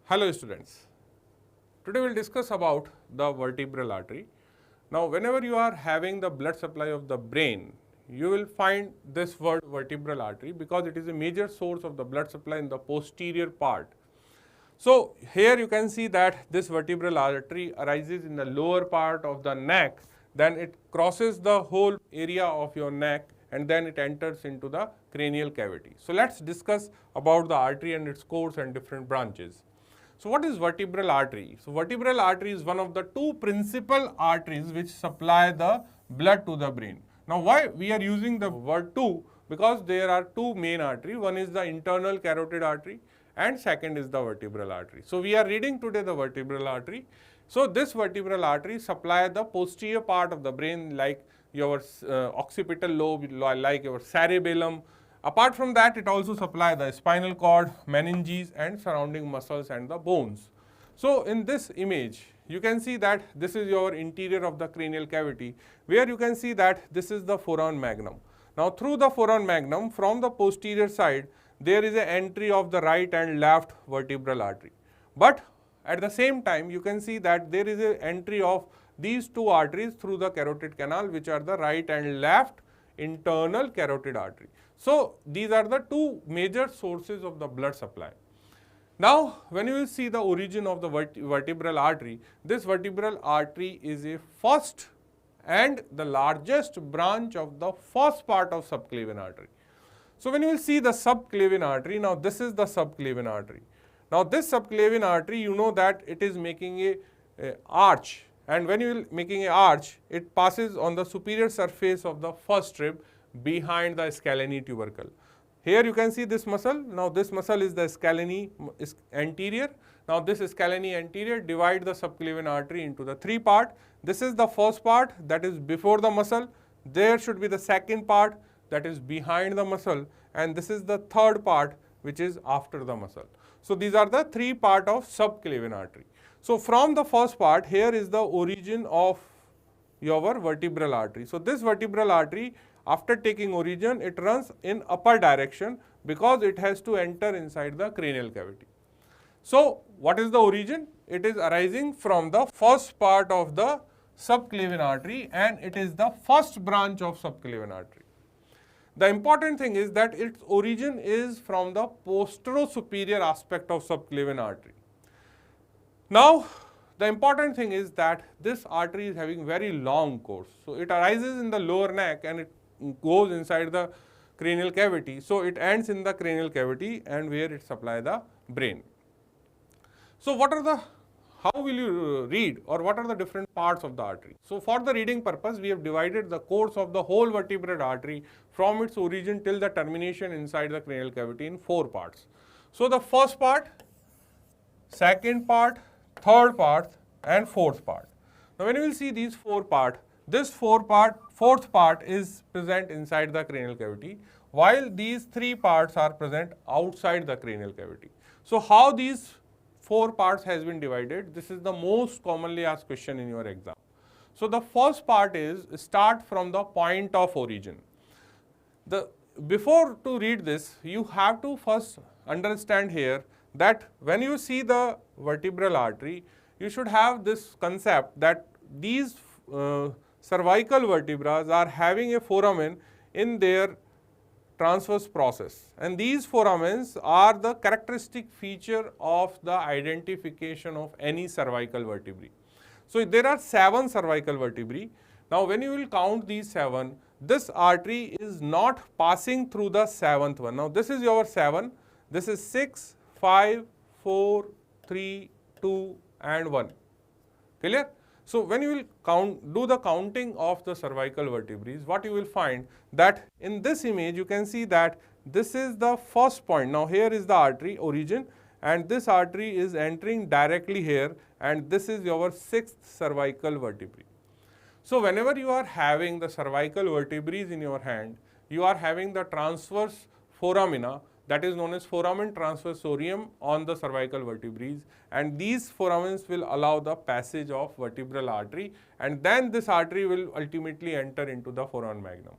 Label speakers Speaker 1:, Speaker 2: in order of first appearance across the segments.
Speaker 1: Hello students, today we will discuss about the vertebral artery. Now whenever you are having the blood supply of the brain, you will find this word vertebral artery because it is a major source of the blood supply in the posterior part. So here you can see that this vertebral artery arises in the lower part of the neck, then it crosses the whole area of your neck and then it enters into the cranial cavity. So let's discuss about the artery and its course and different branches. So what is vertebral artery? So vertebral artery is one of the two principal arteries which supply the blood to the brain. Now why we are using the word two? Because there are two main arteries. One is the internal carotid artery and second is the vertebral artery. So we are reading today the vertebral artery. So this vertebral artery supply the posterior part of the brain like your occipital lobe, like your cerebellum. Apart from that, it also supplies the spinal cord, meninges and surrounding muscles and the bones. So in this image, you can see that this is your interior of the cranial cavity, where you can see that this is the foramen magnum. Now through the foramen magnum, from the posterior side, there is an entry of the right and left vertebral artery. But at the same time, you can see that there is an entry of these two arteries through the carotid canal, which are the right and left internal carotid artery. So these are the two major sources of the blood supply. Now when you will see the origin of the vertebral artery, this vertebral artery is a first and the largest branch of the first part of subclavian artery. So when you will see the subclavian artery, now this is the subclavian artery. Now this subclavian artery, you know that it is making a arch, and when you will making an arch, it passes on the superior surface of the first rib behind the scalene tubercle. Here you can see this muscle. Now this muscle is the scalene anterior. Now this scalene anterior divide the subclavian artery into the three part. This is the first part, that is before the muscle. There should be the second part, that is behind the muscle, and this is the third part, which is after the muscle. So these are the three part of subclavian artery. So from the first part, here is the origin of your vertebral artery. So this vertebral artery, after taking origin, it runs in upper direction because it has to enter inside the cranial cavity. So what is the origin? It is arising from the first part of the subclavian artery, and it is the first branch of subclavian artery. The important thing is that its origin is from the posterior-superior aspect of subclavian artery. Now, the important thing is that this artery is having very long course. So it arises in the lower neck and it goes inside the cranial cavity. So it ends in the cranial cavity and where it supplies the brain. So how will you read, or what are the different parts of the artery? So for the reading purpose, we have divided the course of the whole vertebral artery from its origin till the termination inside the cranial cavity in four parts. So the first part, second part, third part and fourth part. Now when you will see these four parts, this fourth part is present inside the cranial cavity, while these three parts are present outside the cranial cavity. So how these four parts has been divided? This is the most commonly asked question in your exam. So the first part is start from the point of origin. Before to read this, you have to first understand here that when you see the vertebral artery, you should have this concept that these cervical vertebrae are having a foramen in their transverse process, and these foramens are the characteristic feature of the identification of any cervical vertebrae. So there are 7 cervical vertebrae. Now when you will count these 7, this artery is not passing through the 7th one. Now this is your 7, this is 6, 5, 4, 3, 2 and 1. Clear? So when you will do the counting of the cervical vertebrae, what you will find that in this image you can see that this is the first point. Now here is the artery origin, and this artery is entering directly here, and this is your 6th cervical vertebrae. So whenever you are having the cervical vertebrae in your hand, you are having the transverse foramina, that is known as foramen transversorium on the cervical vertebrae, and these foramens will allow the passage of vertebral artery, and then this artery will ultimately enter into the foramen magnum.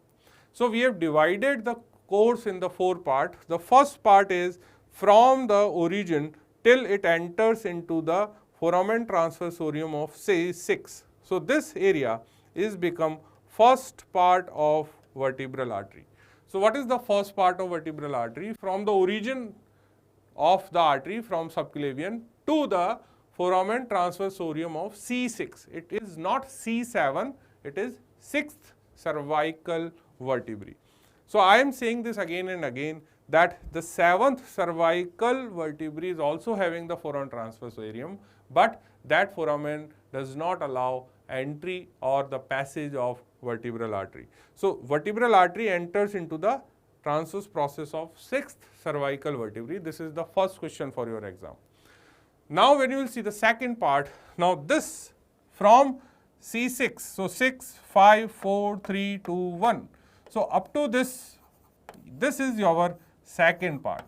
Speaker 1: So we have divided the course in the 4 parts. The first part is from the origin till it enters into the foramen transversorium of say 6. So, this area is become first part of vertebral artery. So, what is the first part of vertebral artery? From the origin of the artery from subclavian to the foramen transversorium of C6. It is not C7, it is 6th cervical vertebrae. So, I am saying this again and again that the 7th cervical vertebrae is also having the foramen transversorium, but that foramen does not allow entry or the passage of vertebral artery. So, vertebral artery enters into the transverse process of 6th cervical vertebrae. This is the first question for your exam. Now, when you will see the second part, now this from C6, so 6, 5, 4, 3, 2, 1. So, up to this is your second part.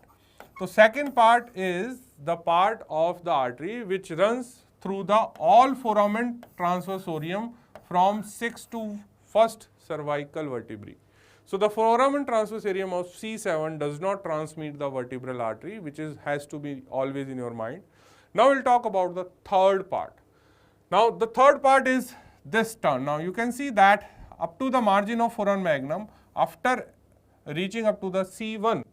Speaker 1: So, second part is the part of the artery which runs through the all foramen transversorium from 6 to 1st cervical vertebrae. So, the foramen transversorium of C7 does not transmit the vertebral artery, which has to be always in your mind. Now, we will talk about the third part. Now, the third part is this turn. Now, you can see that up to the margin of foramen magnum after reaching up to the C1.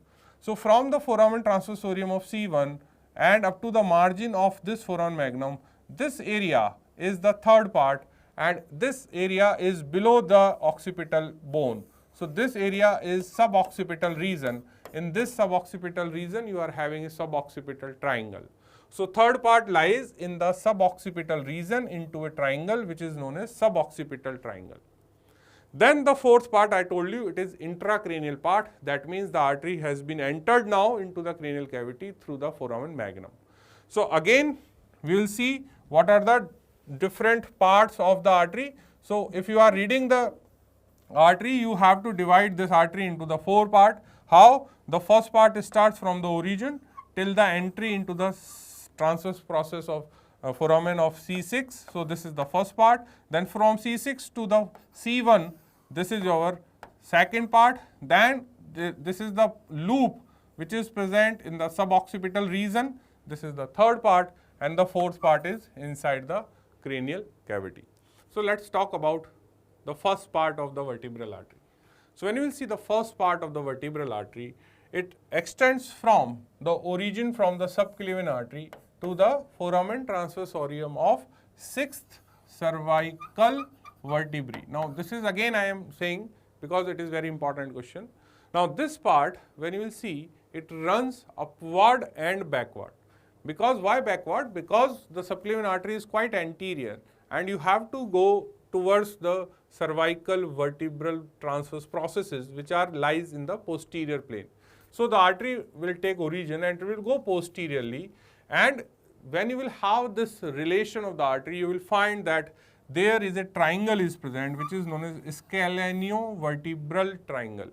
Speaker 1: So, from the foramen transversorium of C1 and up to the margin of this foramen magnum, this area is the third part and this area is below the occipital bone. So, this area is sub-occipital region. In this sub-occipital region, you are having a sub-occipital triangle. So, third part lies in the sub-occipital region into a triangle which is known as sub-occipital triangle. Then the fourth part I told you, it is intracranial part. That means the artery has been entered now into the cranial cavity through the foramen magnum. So, again we will see what are the different parts of the artery. So, if you are reading the artery, you have to divide this artery into the 4 parts. How? The first part starts from the origin till the entry into the transverse process of foramen of C6. So, this is the first part. Then from C6 to the C1, this is your second part. Then this is the loop which is present in the sub-occipital region. This is the third part, and the fourth part is inside the cranial cavity. So, let us talk about the first part of the vertebral artery. So, when you will see the first part of the vertebral artery, it extends from the origin from the subclavian artery to the foramen transversorium of 6th cervical vertebrae. Now, this is again I am saying because it is very important question. Now, this part when you will see it runs upward and backward. Because why backward? Because the subclavian artery is quite anterior and you have to go towards the cervical vertebral transverse processes which are lies in the posterior plane. So, the artery will take origin and it will go posteriorly, and when you will have this relation of the artery, you will find that there is a triangle is present which is known as scaleno-vertebral triangle.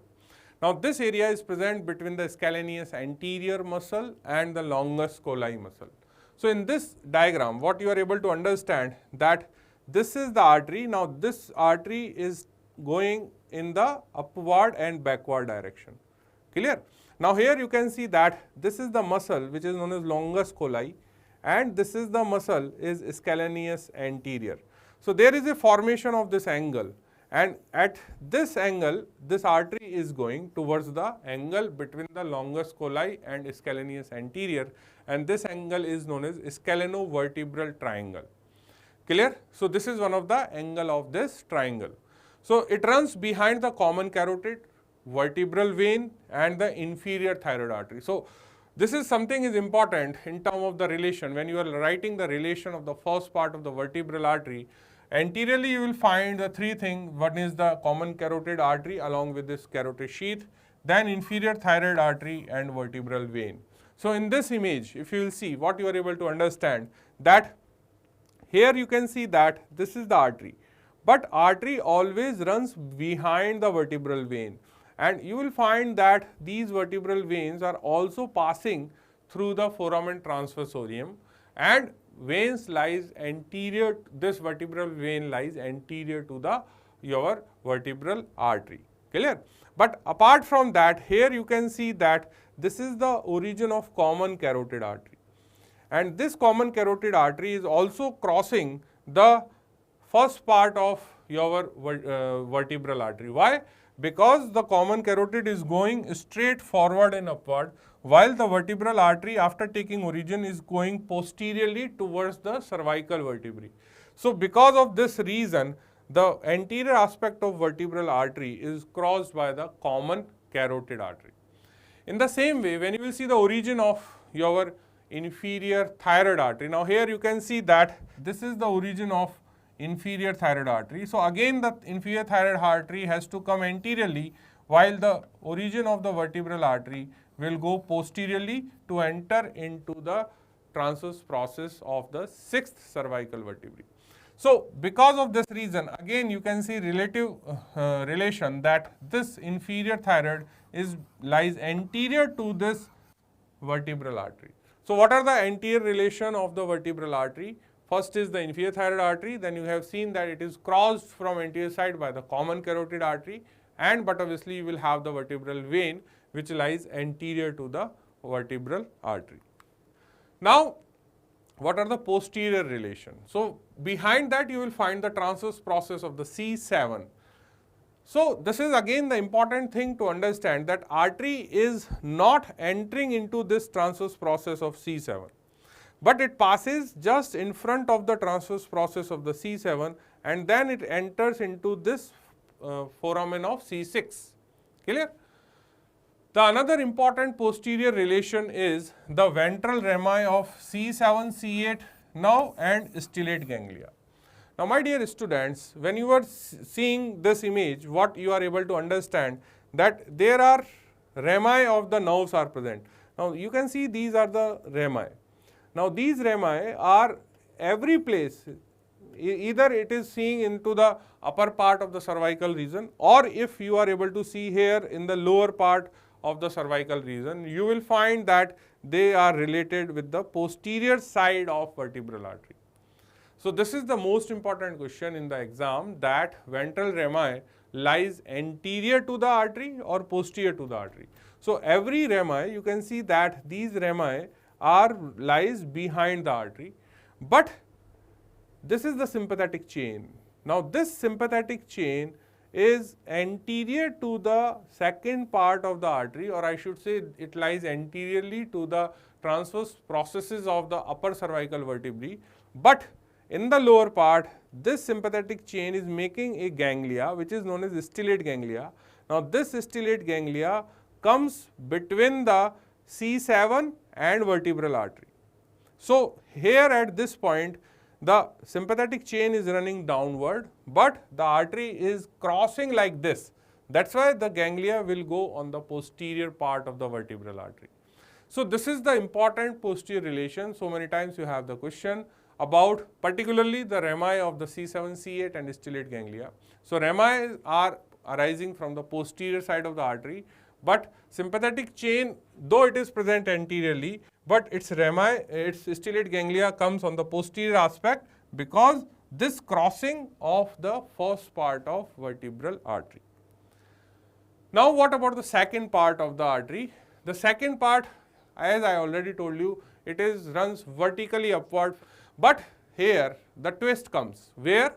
Speaker 1: Now, this area is present between the scalenius anterior muscle and the longus colli muscle. So, in this diagram, what you are able to understand that this is the artery. Now, this artery is going in the upward and backward direction. Clear? Now, here you can see that this is the muscle which is known as longus colli, and this is the muscle is scalenius anterior. So, there is a formation of this angle, and at this angle this artery is going towards the angle between the longus colli and scalenius anterior, and this angle is known as scaleno-vertebral triangle. Clear? So, this is one of the angle of this triangle. So, it runs behind the common carotid, vertebral vein and the inferior thyroid artery. So, this is something is important in terms of the relation. When you are writing the relation of the first part of the vertebral artery, anteriorly you will find the 3 things. One is the common carotid artery along with this carotid sheath, then inferior thyroid artery and vertebral vein. So, in this image, if you will see what you are able to understand that here you can see that this is the artery, but artery always runs behind the vertebral vein, and you will find that these vertebral veins are also passing through the foramen transversorium, and veins lies anterior, this vertebral vein lies anterior to the your vertebral artery. Clear? But apart from that, here you can see that this is the origin of common carotid artery, and this common carotid artery is also crossing the first part of your vertebral artery. Why? Because the common carotid is going straight forward and upward, while the vertebral artery, after taking origin, is going posteriorly towards the cervical vertebrae. So because of this reason, the anterior aspect of vertebral artery is crossed by the common carotid artery. In the same way, when you will see the origin of your inferior thyroid artery, now here you can see that this is the origin of inferior thyroid artery. So again, the inferior thyroid artery has to come anteriorly, while the origin of the vertebral artery will go posteriorly to enter into the transverse process of the 6th cervical vertebrae. So because of this reason, again you can see relative relation that this inferior thyroid lies anterior to this vertebral artery. So what are the anterior relation of the vertebral artery? First is the inferior thyroid artery, then you have seen that it is crossed from anterior side by the common carotid artery, but obviously you will have the vertebral vein which lies anterior to the vertebral artery. Now, what are the posterior relation? So behind that you will find the transverse process of the C7. So this is again the important thing to understand, that artery is not entering into this transverse process of C7, but it passes just in front of the transverse process of the C7, and then it enters into this foramen of C6. Clear? The another important posterior relation is the ventral rami of C7, C8 now and stellate ganglia. Now my dear students, when you are seeing this image, what you are able to understand, that there are rami of the nerves are present. Now you can see these are the rami. Now these rami are every place, either it is seeing into the upper part of the cervical region, or if you are able to see here in the lower part of the cervical region, you will find that they are related with the posterior side of vertebral artery. So this is the most important question in the exam, that ventral rami lies anterior to the artery or posterior to the artery. So every rami, you can see that these rami lies behind the artery, but this is the sympathetic chain. Now this sympathetic chain is anterior to the second part of the artery, or I should say it lies anteriorly to the transverse processes of the upper cervical vertebrae, but in the lower part this sympathetic chain is making a ganglia which is known as stellate ganglia. Now this stellate ganglia comes between the C7 and vertebral artery. So here at this point the sympathetic chain is running downward, but the artery is crossing like this. That's why the ganglia will go on the posterior part of the vertebral artery. So this is the important posterior relation. So many times you have the question about particularly the rami of the C7, C8 and stellate ganglia. So rami are arising from the posterior side of the artery, but sympathetic chain, though it is present anteriorly, but its stellate ganglia comes on the posterior aspect because this crossing of the first part of vertebral artery. Now what about the second part of the artery? The second part, as I already told you, it runs vertically upward, but here the twist comes, where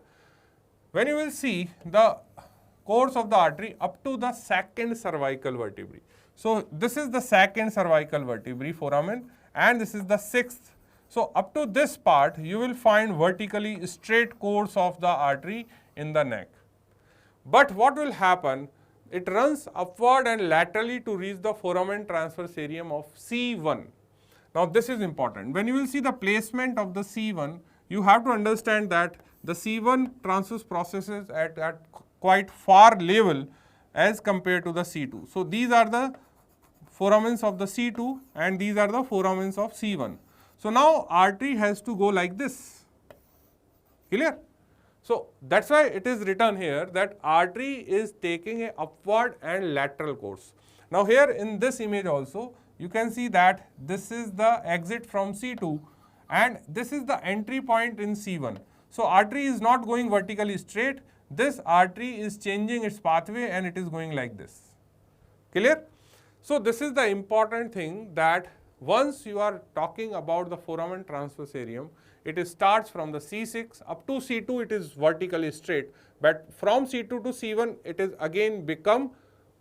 Speaker 1: when you will see the course of the artery up to the second cervical vertebrae. So this is the second cervical vertebrae foramen, and this is the 6th. So up to this part you will find vertically straight course of the artery in the neck. But what will happen? It runs upward and laterally to reach the foramen transversarium of C1. Now this is important. When you will see the placement of the C1, you have to understand that the C1 transverse processes at quite far level as compared to the C2. So these are the foramens of the C2 and these are the foramens of C1. So now artery has to go like this. Clear? So that's why it is written here that artery is taking a upward and lateral course. Now here in this image also you can see that this is the exit from C2 and this is the entry point in C1. So artery is not going vertically straight. This artery is changing its pathway and it is going like this. Clear? So this is the important thing, that once you are talking about the foramen transversarium, it starts from the C6 up to C2, it is vertically straight, but from C2 to C1 it is again become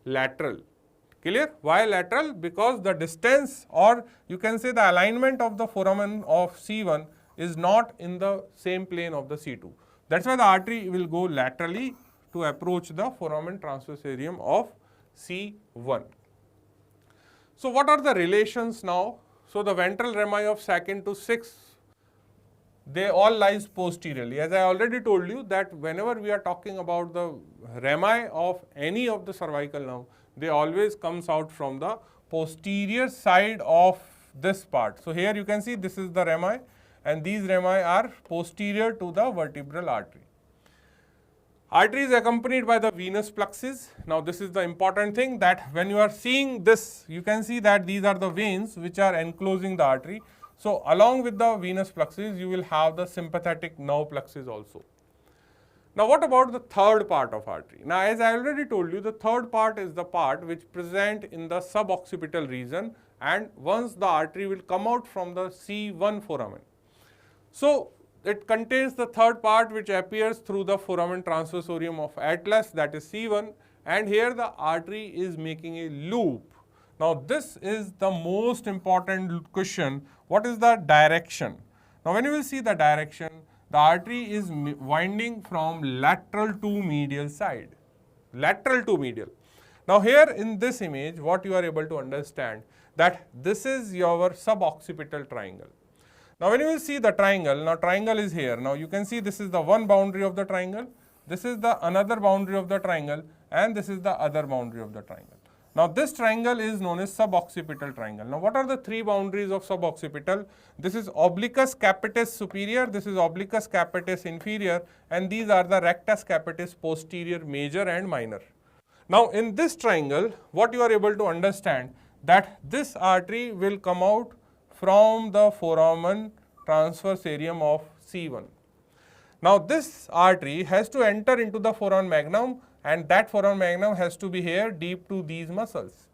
Speaker 1: lateral. Clear? Why lateral? Because the distance, or you can say the alignment of the foramen of C1 is not in the same plane of the C2. That's why the artery will go laterally to approach the foramen transversarium of C1. So what are the relations now? So the ventral rami of second to sixth, they all lies posteriorly. As I already told you that whenever we are talking about the rami of any of the cervical nerve, they always comes out from the posterior side of this part. So here you can see this is the rami, and these rami are posterior to the vertebral artery. Artery is accompanied by the venous plexus. Now this is the important thing, that when you are seeing this, you can see that these are the veins which are enclosing the artery. So along with the venous plexus, you will have the sympathetic nerve plexus also. Now what about the third part of artery? Now as I already told you, the third part is the part which present in the sub-occipital region, and once the artery will come out from the C1 foramen. So it contains the third part which appears through the foramen transversorium of atlas, that is C1, and here the artery is making a loop. Now this is the most important question. What is the direction? Now when you will see the direction, the artery is winding from lateral to medial side. Lateral to medial. Now here in this image, what you are able to understand, that this is your sub-occipital triangle. Now when you will see the triangle, now triangle is here. Now you can see this is the one boundary of the triangle, this is the another boundary of the triangle, and this is the other boundary of the triangle. Now this triangle is known as sub-occipital triangle. Now what are the three boundaries of sub-occipital? This is obliquus capitis superior, this is obliquus capitis inferior, and these are the rectus capitis posterior major and minor. Now in this triangle, what you are able to understand, that this artery will come out from the foramen transversarium of C1. Now this artery has to enter into the foramen magnum, and that foramen magnum has to be here deep to these muscles.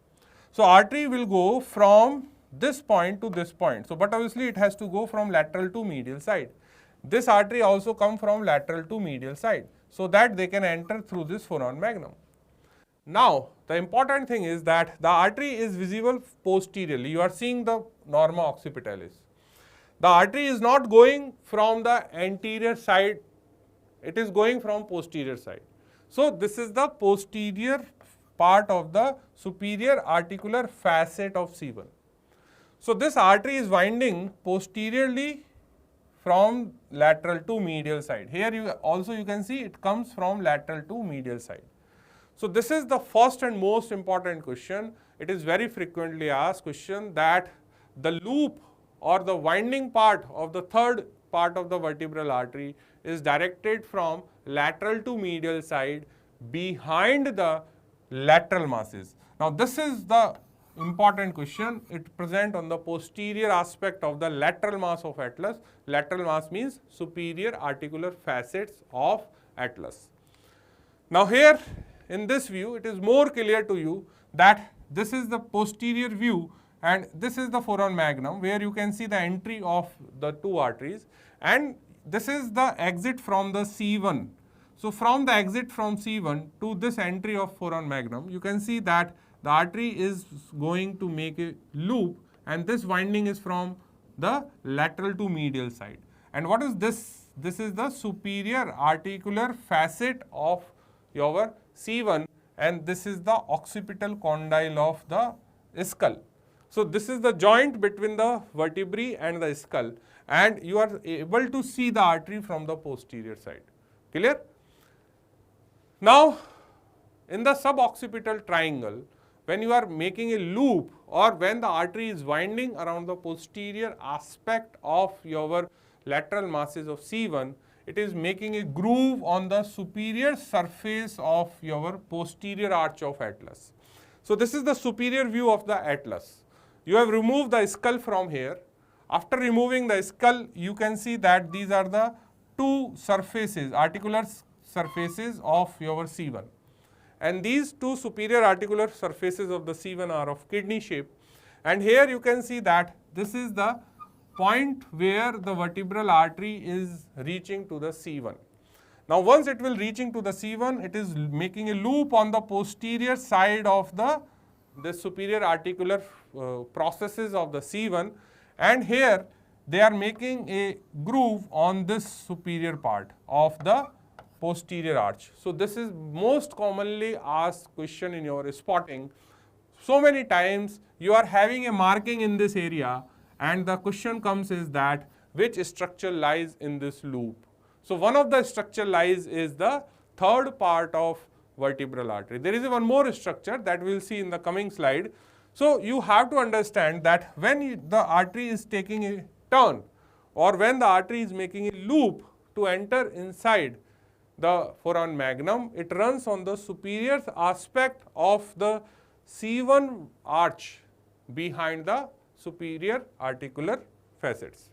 Speaker 1: So artery will go from this point to this point. So but obviously it has to go from lateral to medial side. This artery also come from lateral to medial side, so that they can enter through this foramen magnum. Now the important thing is that the artery is visible posteriorly. You are seeing the norma occipitalis. The artery is not going from the anterior side, it is going from posterior side. So this is the posterior part of the superior articular facet of C1. So this artery is winding posteriorly from lateral to medial side. Here you can see it comes from lateral to medial side. So this is the first and most important question. It is very frequently asked question, that the loop or the winding part of the third part of the vertebral artery is directed from lateral to medial side behind the lateral masses. Now this is the important question. It present on the posterior aspect of the lateral mass of atlas. Lateral mass means superior articular facets of atlas. Now here in this view, it is more clear to you that this is the posterior view and this is the foramen magnum, where you can see the entry of the two arteries, and this is the exit from the C1. So from the exit from C1 to this entry of foramen magnum, you can see that the artery is going to make a loop, and this winding is from the lateral to medial side. And what is this? This is the superior articular facet of your C1, and this is the occipital condyle of the skull. So this is the joint between the vertebrae and the skull, and you are able to see the artery from the posterior side. Clear? Now in the sub-occipital triangle, when you are making a loop or when the artery is winding around the posterior aspect of your lateral masses of C1, it is making a groove on the superior surface of your posterior arch of atlas. So this is the superior view of the atlas. You have removed the skull from here. After removing the skull, you can see that these are the two surfaces, articular surfaces of your C1. And these two superior articular surfaces of the C1 are of kidney shape, And here you can see that this is the point where the vertebral artery is reaching to the C1. Now once it will reaching to the C1, it is making a loop on the posterior side of the superior articular processes of the C1, and here they are making a groove on this superior part of the posterior arch. So this is most commonly asked question in your spotting. So many times you are having a marking in this area and the question comes is that which structure lies in this loop. So one of the structure lies is the third part of vertebral artery. There is one more structure that we will see in the coming slide. So you have to understand that when the artery is taking a turn or when the artery is making a loop to enter inside the foramen magnum, it runs on the superior aspect of the C1 arch behind the superior articular facets.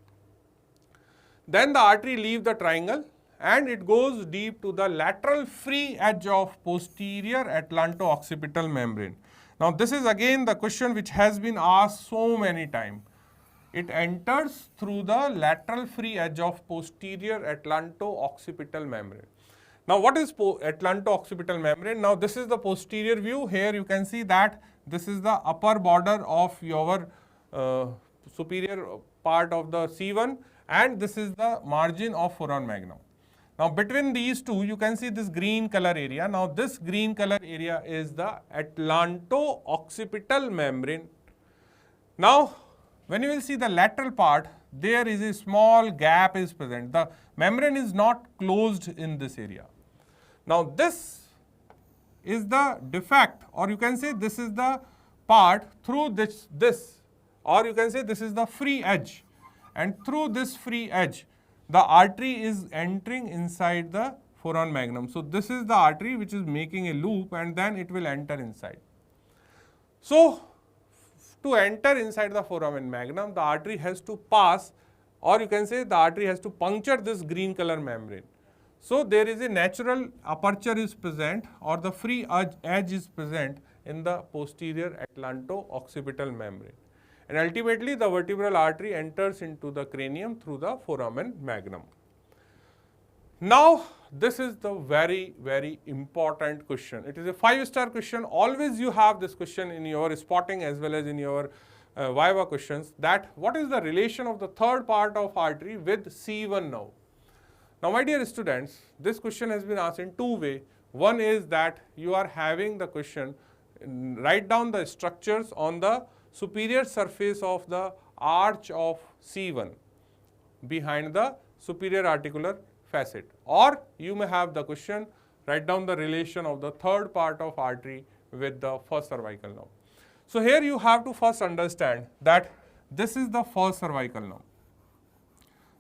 Speaker 1: Then the artery leaves the triangle and it goes deep to the lateral free edge of posterior atlanto-occipital membrane. Now this is again the question which has been asked so many times. It enters through the lateral free edge of posterior atlanto-occipital membrane. Now what is atlanto-occipital membrane? Now this is the posterior view. Here you can see that this is the upper border of your superior part of the C1 and this is the margin of foramen magnum. Now between these two you can see this green color area. Now this green color area is the atlanto-occipital membrane. Now when you will see the lateral part, there is a small gap is present. The membrane is not closed in this area. Now this is the defect, or you can say this is the part through this, or you can say this is the free edge, and through this free edge the artery is entering inside the foramen magnum. So this is the artery which is making a loop and then it will enter inside. So to enter inside the foramen magnum, the artery has to pass, or you can say the artery has to puncture this green color membrane. So there is a natural aperture is present, or the free edge is present in the posterior atlanto-occipital membrane. And ultimately the vertebral artery enters into the cranium through the foramen magnum. Now this is the very, very important question. It is a 5-star question. Always you have this question in your spotting as well as in your Viva questions, that what is the relation of the third part of artery with C1 now. Now my dear students, this question has been asked in two ways. One is that you are having the question, write down the structures on the superior surface of the arch of C1 behind the superior articular facet, or you may have the question, write down the relation of the third part of artery with the first cervical nerve. So here you have to first understand that this is the first cervical nerve.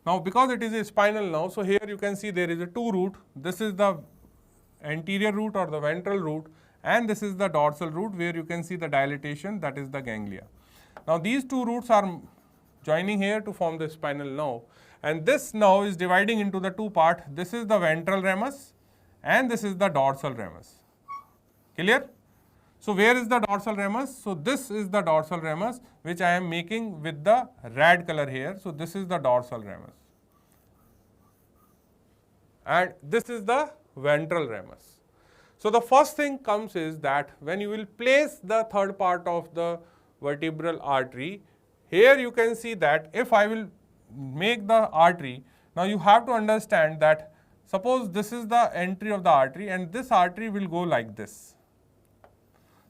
Speaker 1: Now because it is a spinal nerve, so here you can see there is a two root. This is the anterior root or the ventral root, and this is the dorsal root where you can see the dilatation, that is the ganglia. Now these two roots are joining here to form the spinal nerve, and this nerve is dividing into the two parts. This is the ventral ramus and this is the dorsal ramus. Clear? So where is the dorsal ramus? So this is the dorsal ramus which I am making with the red color here. So this is the dorsal ramus and this is the ventral ramus. So the first thing comes is that when you will place the third part of the vertebral artery, here you can see that if I will make the artery, now you have to understand that suppose this is the entry of the artery and this artery will go like this.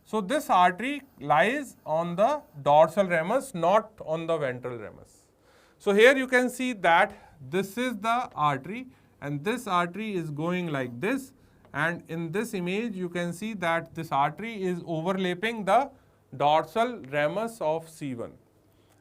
Speaker 1: So this artery lies on the dorsal ramus, not on the ventral ramus. So here you can see that this is the artery and this artery is going like this, and in this image you can see that this artery is overlapping the dorsal ramus of C1.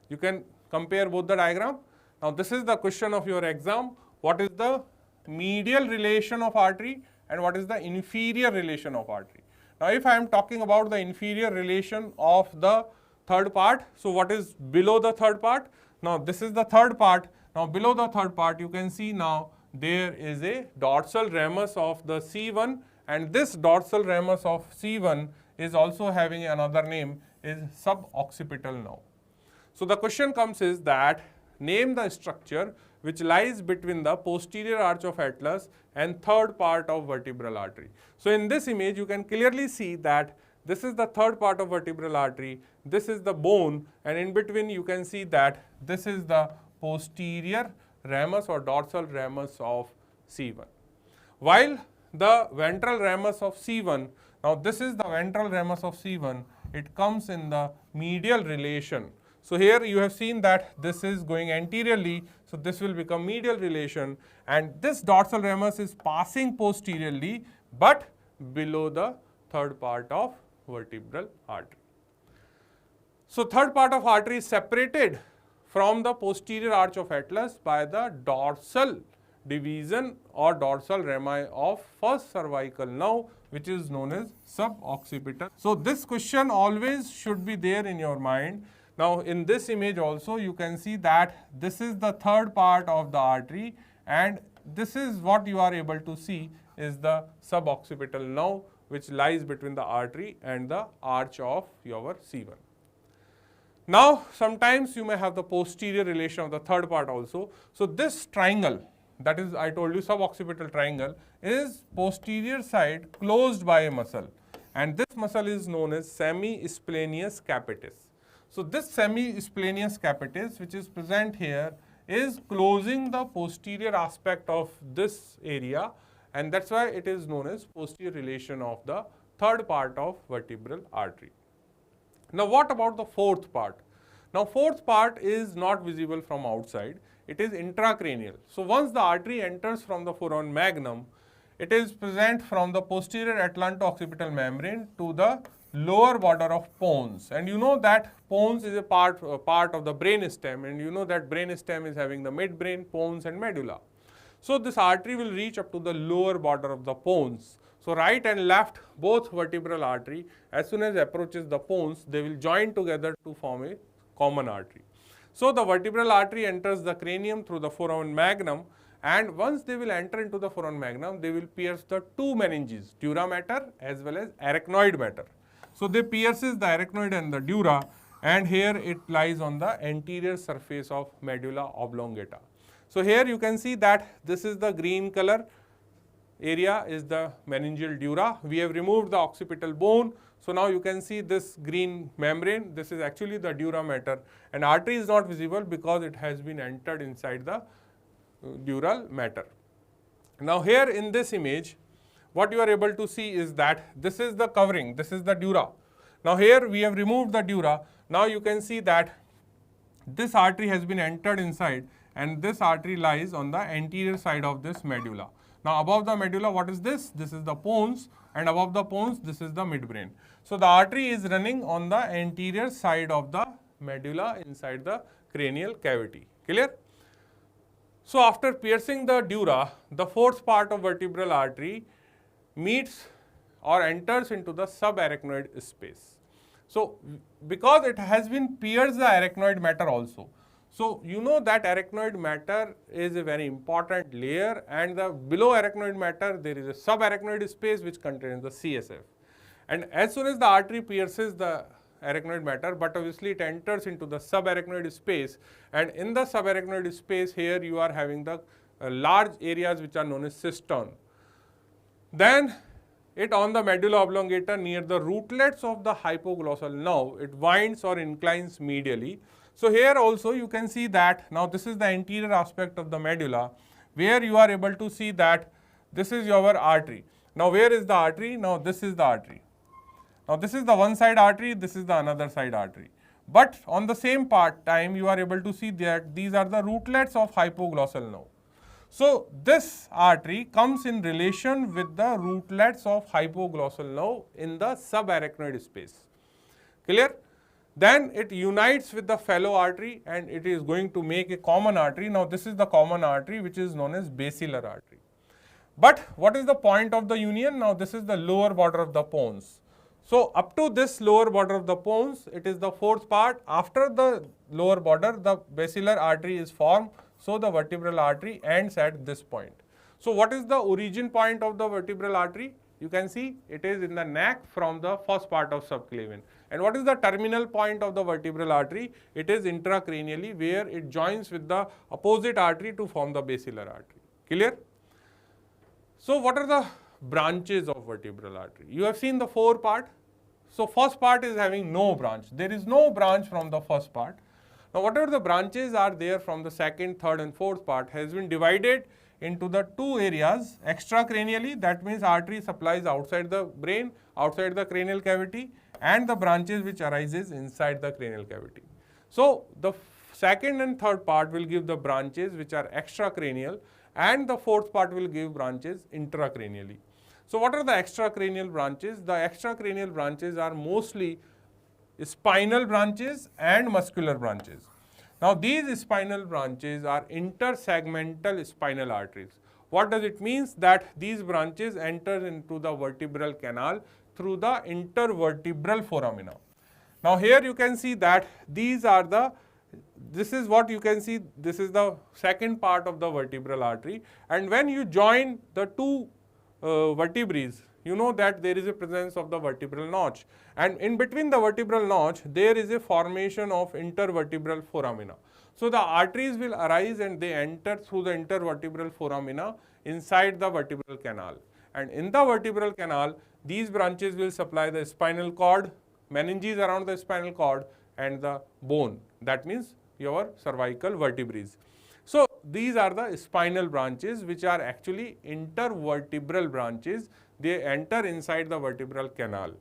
Speaker 1: You can compare both the diagram. Now this is the question of your exam. What is the medial relation of artery and what is the inferior relation of artery? Now if I am talking about the inferior relation of the third part, so what is below the third part? Now this is the third part. Now below the third part you can see now there is a dorsal ramus of the C1, and this dorsal ramus of C1 is also having another name, is sub-occipital nerve. So the question comes is that name the structure which lies between the posterior arch of atlas and third part of vertebral artery. So in this image you can clearly see that this is the third part of vertebral artery, this is the bone, and in between you can see that this is the posterior ramus or dorsal ramus of C1. While the ventral ramus of C1, now this is the ventral ramus of C1, it comes in the medial relation. So here you have seen that this is going anteriorly, so this will become medial relation, and this dorsal ramus is passing posteriorly but below the third part of vertebral artery. So third part of artery is separated from the posterior arch of atlas by the dorsal division or dorsal rami of first cervical nerve, which is known as sub-occipital. So this question always should be there in your mind. Now in this image also you can see that this is the third part of the artery, and this is what you are able to see is the sub-occipital nerve which lies between the artery and the arch of your C1. Now sometimes you may have the posterior relation of the third part also. So this triangle, that is I told you sub-occipital triangle, is posterior side closed by a muscle, and this muscle is known as semi-splenius capitis. So this semi-splenius capitis which is present here is closing the posterior aspect of this area, and that's why it is known as posterior relation of the third part of vertebral artery. Now what about the fourth part? Now fourth part is not visible from outside, it is intracranial. So once the artery enters from the foramen magnum, it is present from the posterior atlanto-occipital membrane to the lower border of pons, and you know that pons is a part of the brain stem, and you know that brain stem is having the midbrain, pons and medulla. So this artery will reach up to the lower border of the pons. So right and left both vertebral artery, as soon as approaches the pons, they will join together to form a common artery. So the vertebral artery enters the cranium through the foramen magnum, and once they will enter into the foramen magnum, they will pierce the two meninges, dura mater as well as arachnoid mater. So they pierces the arachnoid and the dura, and here it lies on the anterior surface of medulla oblongata. So here you can see that this is the green color area is the meningeal dura. We have removed the occipital bone. So now you can see this green membrane, this is actually the dura mater, and artery is not visible because it has been entered inside the dural mater. Now here in this image, what you are able to see is that this is the covering, this is the dura. Now here we have removed the dura. Now you can see that this artery has been entered inside, and this artery lies on the anterior side of this medulla. Now above the medulla, what is this? This is the pons, and above the pons, this is the midbrain. So the artery is running on the anterior side of the medulla inside the cranial cavity. Clear? So after piercing the dura, the fourth part of vertebral artery meets or enters into the subarachnoid space. So because it has been pierced the arachnoid mater also, so you know that arachnoid mater is a very important layer, and the below arachnoid mater there is a subarachnoid space which contains the CSF. And as soon as the artery pierces the arachnoid mater, but obviously it enters into the subarachnoid space, and in the subarachnoid space here you are having the large areas which are known as cistern. Then it on the medulla oblongata near the rootlets of the hypoglossal nerve, it winds or inclines medially. So here also you can see that now this is the anterior aspect of the medulla, where you are able to see that this is your artery. Now where is the artery? Now this is the artery. Now this is the one side artery, this is the another side artery. But on the same time you are able to see that these are the rootlets of hypoglossal nerve. So this artery comes in relation with the rootlets of hypoglossal nerve in the subarachnoid space. Clear? Then it unites with the fellow artery and it is going to make a common artery. Now this is the common artery which is known as basilar artery. But what is the point of the union? Now this is the lower border of the pons. So up to this lower border of the pons, it is the fourth part. After the lower border, the basilar artery is formed. So the vertebral artery ends at this point. So what is the origin point of the vertebral artery? You can see it is in the neck from the first part of subclavian. And what is the terminal point of the vertebral artery? It is intracranially, where it joins with the opposite artery to form the basilar artery. Clear? So what are the branches of vertebral artery? You have seen the 4 part. So first part is having no branch. There is no branch from the first part. Now whatever the branches are there from the second, third and fourth part has been divided into the 2 areas extracranially, that means artery supplies outside the brain, outside the cranial cavity, and the branches which arises inside the cranial cavity. So the second and third part will give the branches which are extracranial, and the fourth part will give branches intracranially. So what are the extracranial branches? The extracranial branches are mostly spinal branches and muscular branches. Now these spinal branches are intersegmental spinal arteries. What does it mean? That these branches enter into the vertebral canal through the intervertebral foramina. Now here you can see that this is what you can see, this is the second part of the vertebral artery, and when you join the 2 vertebrae, you know that there is a presence of the vertebral notch, and in between the vertebral notch there is a formation of intervertebral foramina. So the arteries will arise and they enter through the intervertebral foramina inside the vertebral canal, and in the vertebral canal these branches will supply the spinal cord, meninges around the spinal cord, and the bone, that means your cervical vertebrae. So these are the spinal branches which are actually intervertebral branches. They enter inside the vertebral canal.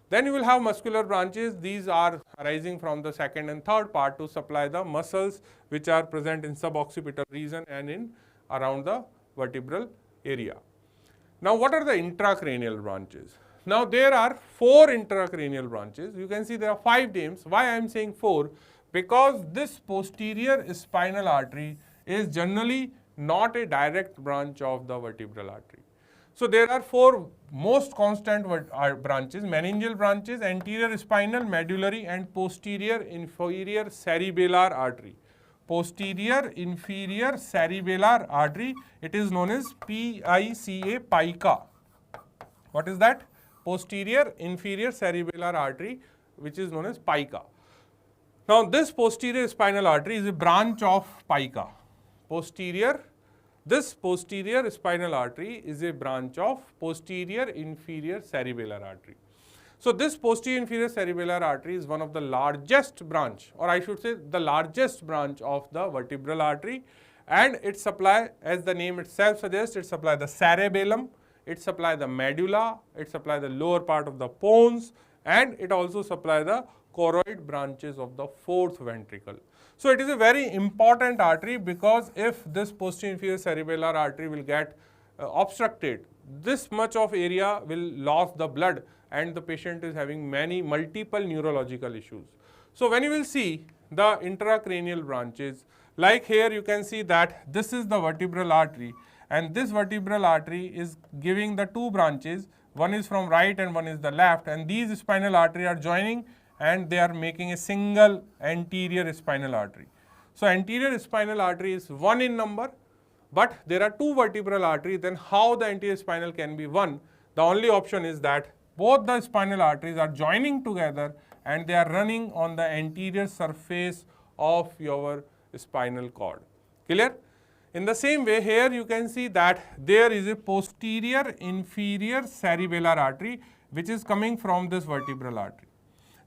Speaker 1: Then you will have muscular branches. These are arising from the second and third part to supply the muscles which are present in sub-occipital region and in around the vertebral area. Now what are the intracranial branches? Now there are 4 intracranial branches. You can see there are 5 names. Why I am saying 4? Because this posterior spinal artery is generally not a direct branch of the vertebral artery. So there are 4 most constant branches: meningeal branches, anterior spinal, medullary and posterior inferior cerebellar artery. Posterior inferior cerebellar artery, it is known as PICA, PICA. What is that? Posterior inferior cerebellar artery, which is known as PICA. Now this posterior spinal artery is a branch of PICA. This posterior spinal artery is a branch of posterior inferior cerebellar artery. So this posterior inferior cerebellar artery is one of the largest branch, or I should say the largest branch of the vertebral artery, and it supply, as the name itself suggests, it supply the cerebellum, it supply the medulla, it supply the lower part of the pons, and it also supply the choroid branches of the 4th ventricle. So it is a very important artery, because if this posterior inferior cerebellar artery will get obstructed, this much of area will lose the blood and the patient is having multiple neurological issues. So when you will see the intracranial branches, like here you can see that this is the vertebral artery, and this vertebral artery is giving the 2 branches, one is from right and one is the left, and these spinal artery are joining and they are making a single anterior spinal artery. So anterior spinal artery is 1 in number, but there are 2 vertebral arteries. Then how the anterior spinal can be 1? The only option is that both the spinal arteries are joining together and they are running on the anterior surface of your spinal cord. Clear? In the same way, here you can see that there is a posterior inferior cerebellar artery which is coming from this vertebral artery.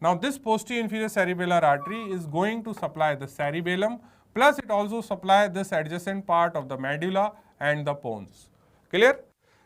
Speaker 1: Now this posterior inferior cerebellar artery is going to supply the cerebellum, plus it also supplies this adjacent part of the medulla and the pons. Clear?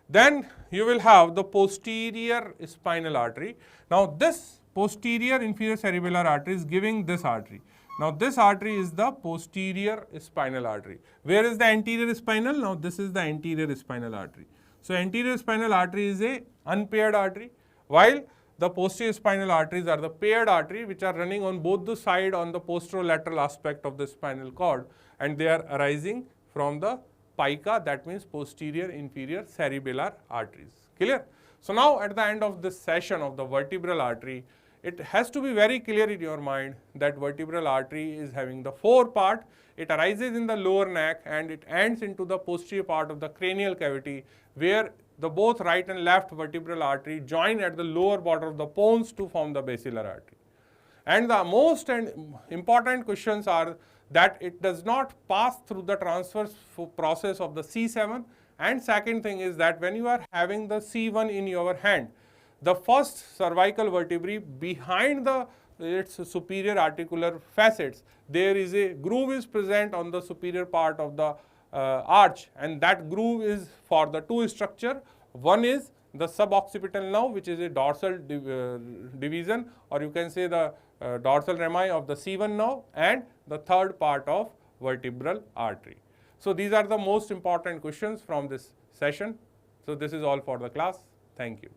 Speaker 1: Then you will have the posterior spinal artery. Now this posterior inferior cerebellar artery is giving this artery. Now this artery is the posterior spinal artery. Where is the anterior spinal? Now this is the anterior spinal artery. So anterior spinal artery is a unpaired artery, while the posterior spinal arteries are the paired artery which are running on both the side on the posterolateral aspect of the spinal cord, and they are arising from the PICA, that means posterior inferior cerebellar arteries. Clear? So now at the end of this session of the vertebral artery, it has to be very clear in your mind that vertebral artery is having the 4 part. It arises in the lower neck and it ends into the posterior part of the cranial cavity, where the both right and left vertebral artery join at the lower border of the pons to form the basilar artery. And the most important questions are that it does not pass through the transverse process of the C7, and second thing is that when you are having the C1 in your hand, the first cervical vertebrae behind its superior articular facets, there is a groove is present on the superior part of the arch, and that groove is for the two structure. One is the sub-occipital nerve, which is a dorsal division, or you can say the dorsal rami of the C1 nerve, and the third part of vertebral artery. So these are the most important questions from this session. So this is all for the class. Thank you.